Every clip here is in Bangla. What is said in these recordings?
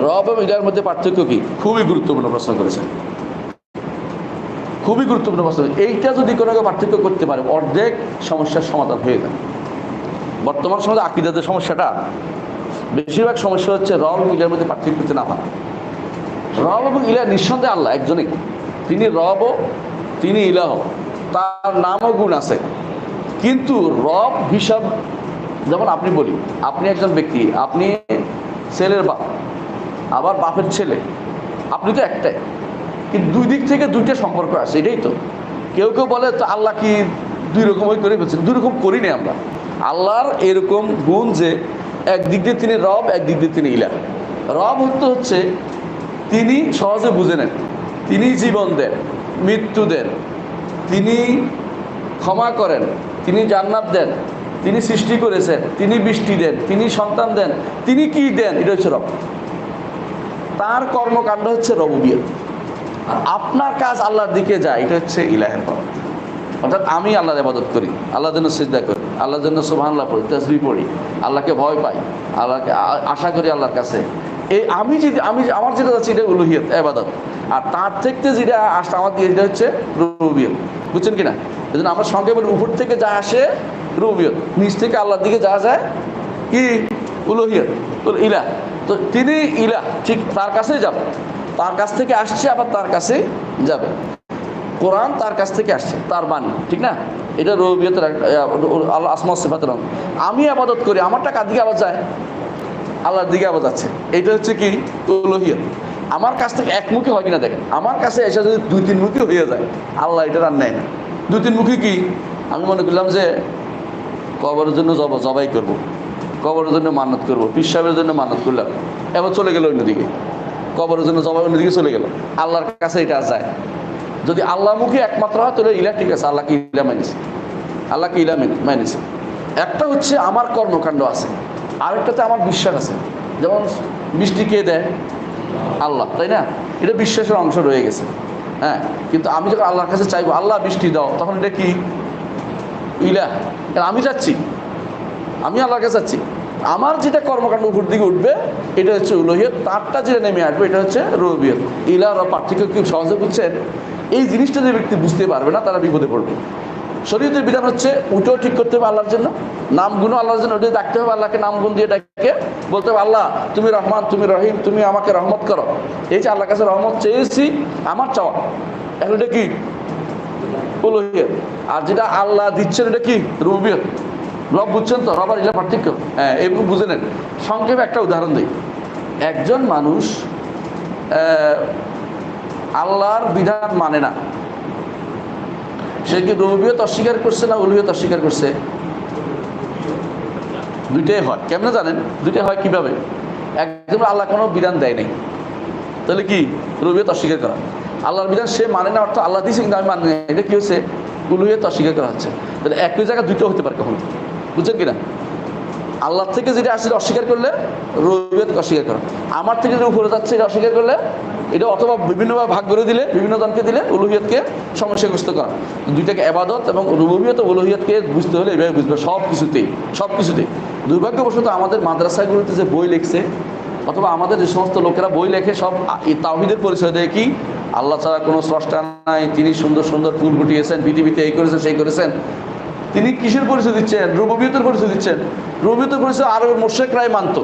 রব এবং ইলার মধ্যে পার্থক্য কি? খুবই গুরুত্বপূর্ণ প্রশ্ন করেছেন, খুবই গুরুত্বপূর্ণ প্রশ্ন। এইটা যদি কোনো পার্থক্য করতে পারে অর্ধেক সমস্যার সমাধান হয়ে যায়। বর্তমান সমাজে আকীদাতের সমস্যাটা, বেশিরভাগ সমস্যা হচ্ছে রব এবং ইলার মধ্যে পার্থক্য করতে না পারা। রব এবং ইলাহ নিঃসন্দেহে আল্লাহ একজনই, তিনি রব, তিনি ইলাহ, তার নাম ও গুণ আছে। কিন্তু রব হিসাব, যেমন আপনি বলি, আপনি একজন ব্যক্তি, আপনি ছেলের বাপ, আবার বাপের ছেলে, আপনি তো একটাই, কিন্তু দুই দিক থেকে দুইটা সম্পর্ক আছে, এটাই তো। কেউ কেউ বলে তো আল্লাহ কি দুই রকমই করে ফেলছেন। দুই রকম করিনি আমরা। আল্লাহর এরকম গুণ যে একদিক দিয়ে তিনি রব, একদিক দিয়ে তিনি ইলাহ। রব হচ্ছে তিনি সহজে বুঝে নেন, তিনি জীবন দেন, মৃত্যু দেন, তিনি ক্ষমা করেন, তিনি জান্নাত দেন, তিনি সৃষ্টি করেছেন, তিনি বৃষ্টি দেন, তিনি সন্তান দেন, তিনি কি দেন, এটা হচ্ছে রব। তার কর্মকাণ্ড হচ্ছে রবুবিয়ত। আর আপনার কাজ আল্লাহর দিকে যায়, এটা হচ্ছে ইলাহের পথ। অর্থাৎ আমি আল্লাহর ইবাদত করি, আল্লাহর জন্য সিজদা করি, আল্লাহর জন্য সুবহানাল্লাহ পড়ি, তাসবিহ পড়ি, আল্লাহকে ভয় পাই, আল্লাহকে আশা করি আল্লাহর কাছে। এই আমি আমার যেটা যাচ্ছে এটা উলুহিয়ত, ইবাদত। আর তার থেকে যেটা আসছে আমার দিয়ে, এটা হচ্ছে রুবুবিয়ত। বুঝছেন কিনা? এই জন্য আমরা সঙ্গে বলি, উপর থেকে যা আসে রুবুবিয়ত, নিচ থেকে আল্লাহর দিকে যা যায় কি? উলুহিয়ত, ইলাহ। তো তিনি ইলাহ, ঠিক তার কাছেই যাবে, তার কাছ থেকে আসছে, আবার তার কাছে যাবে। কোরআন তার কাছ থেকে আসছে, তার বাণী, ঠিক না? এটা রুবুবিয়তের আল্লাহ আসমা সিফাতের। আমি আবাদত করি, আমারটা কার দিকে আবার যায়? আল্লাহর দিকে আবার যাচ্ছে। এটা হচ্ছে কি? উলুহিয়ত। আমার কাছ থেকে একমুখী হয় কিনা দেখেন। আমার কাছে এসে যদি দুই তিন মুখী হয়ে যায়, আল্লাহ এটা আর নেয় না। দুই তিন মুখী কি? আমি মনে করলাম যে কবরের জন্য জবাই করবো, কবরের জন্য মান্নত করবো, পীর সাহেবের জন্য মান্নত করলাম, এবার চলে গেল অন্যদিকে, কবরের জন্য জবাই অন্যদিকে চলে গেল। আল্লাহর কাছে এটা যায়। যদি আল্লাহমুখী একমাত্র হয় তাহলে ইলাহ ঠিক আছে, আল্লাহকে ইলাহ মানিয়েছে, আল্লাহকে ইলাহ মানিয়েছে। একটা হচ্ছে আমার কর্মকাণ্ড আছে, আরেকটাতে আমার বিশ্বাস আছে। যেমন বৃষ্টি কে দেয়? আল্লাহ, তাই না? এটা বিশ্বাসের অংশ রয়ে গেছে। হ্যাঁ, কিন্তু আমি যখন আল্লাহর কাছে চাইবো আল্লাহ বৃষ্টি দাও, তখন এটা কি? ইলাহ। আমি চাচ্ছি, আমি আল্লাহর কাছে চাচ্ছি, আমার যেটা কর্মকাণ্ড উপর দিকে উঠবে এটা হচ্ছে উলুহিয়ত, তারটা যেটা নেমে আসবে এটা হচ্ছে রুবুবিয়ত। ইলাহ আর পার্থক্য কি সহজে বুঝছেন? এই জিনিসটা যে ব্যক্তি বুঝতে পারবে না, তারা বিপদে পড়বে। শরীয়তের বিধান হচ্ছে ওটাও ঠিক করতে হবে আল্লাহর জন্য, নাম গুণ আল্লাহর জন্য, ওটা ডাকতে হবে, আল্লাহকে নাম গুণ দিয়ে ডাকে বলতে হবে আল্লাহ তুমি রহমান, তুমি রহিম, তুমি আমাকে রহমত করো। এই যে আল্লাহর কাছে রহমত চেয়েছি, আমার চাওয়া, এখন এটা কি? উলুহিয়ত। আর যেটা আল্লাহ দিচ্ছেন এটা কি? রুবুবিয়ত। রব বুঝছেন তো? রব আর ইলাহ পার্থক্য, হ্যাঁ, এগুলো বুঝে নেন। সংক্ষেপে একটা উদাহরণ দিই। একজন মানুষ আল্লাহর বিধান মানে না, সে কি রুবুবিয়ত অস্বীকার করছে না উলুহিয়ত অস্বীকার করছে? দুইটাই হয়। কেমনে জানেন? দুইটাই হয় কিভাবে? একদম আল্লাহ কোনো বিধান দেয় নাই, তাহলে কি? রুবুবিয়ত অস্বীকার করা। আল্লাহর বিধান সে মানে না, অর্থ আল্লাহ দিয়েছে কিন্তু আমি মানি না, এটা কি হচ্ছে? উলুহিয়ত অস্বীকার করা হচ্ছে। তাহলে একই জায়গায় দুইটা হতে পারে কখনো, বুঝছেন কিনা? আল্লাহ থেকে যেটা আসছে অস্বীকার করলে রুবুবিয়তকে অস্বীকার করা, আমার থেকে যেটা উপরে যাচ্ছে এটা অস্বীকার করলে, এটা অথবা বিভিন্নভাবে ভাগ করে দিলে, বিভিন্ন জনকে দিলে উলুহিয়তকে সমস্যাগ্রস্ত করা। দুইটাকে ইবাদত এবং রুবুবিয়ত ও উলুহিয়তকে বুঝতে হলে এভাবে বুঝবে, সব কিছুতেই। দুর্ভাগ্যবশত আমাদের মাদ্রাসাগুলোতে যে বই লিখছে, অথবা আমাদের যে সমস্ত লোকেরা বই লেখে, সব তাওহীদের পরিচয় দেয় কি? আল্লাহ ছাড়া কোনো স্রষ্টা নাই, তিনি সুন্দর সুন্দর ফুল ফুটিয়েছেন, পৃথিবীতে এই করেছেন সেই করেছেন। তিনি কিসের পরিচয় দিচ্ছেন? রুবুবিয়তের পরিচয় দিচ্ছেন। রুবুবিয়তের পরিচয় আরব মুশরিকরাই মানতো।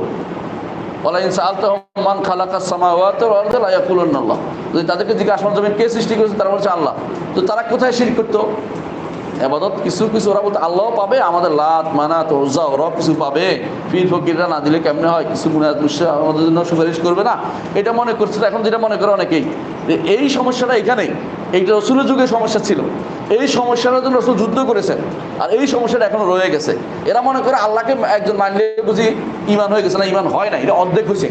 ওয়ালাইন সাআলতাহুম মান খালাকাস সামাওয়াতি ওয়াল আরদা লা ইয়াকুলুনা আল্লাহ। যদি তাদেরকে জিজ্ঞাসা আসমান জমিন কে সৃষ্টি করেছে, তারা বলছে আল্লাহ। তো তারা কোথায় শিরক করতো? ইবাদত কিছু ওরা বলতো আল্লাহও পাবে, আমাদের লাত মানাত উজ্জা ওরাও কিছু পাবে, পীর ফকিররা না দিলে কেমনে হয়, কিছু মুনাজাত মুশরিক আমাদের জন্য সুপারিশ করবে না, এটা মনে করছিল। এখন যেটা মনে করে অনেকেই, যে এই সমস্যাটা এখানেই, এইটা রাসূলের যুগে সমস্যা ছিল, এই সমস্যাটার জন্য রাসূল যুদ্ধ করেছেন, আর এই সমস্যাটা এখনো রয়ে গেছে। এরা মনে করে আল্লাহকে একজন মানলে বুঝি ঈমান হয়ে গেছে, না, ঈমান হয় না, এটা অর্ধেক হয়েছে,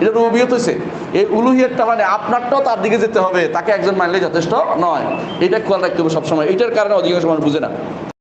এটা রুবুবিয়ত হয়েছে। এই উলুহিয়তটা মানে আপনারটাও তার দিকে যেতে হবে, তাকে একজন মানলে যথেষ্ট নয়। এটা খেয়াল রাখতে হবে সবসময়। এটার কারণে অধিকাংশ মানুষ বুঝে না।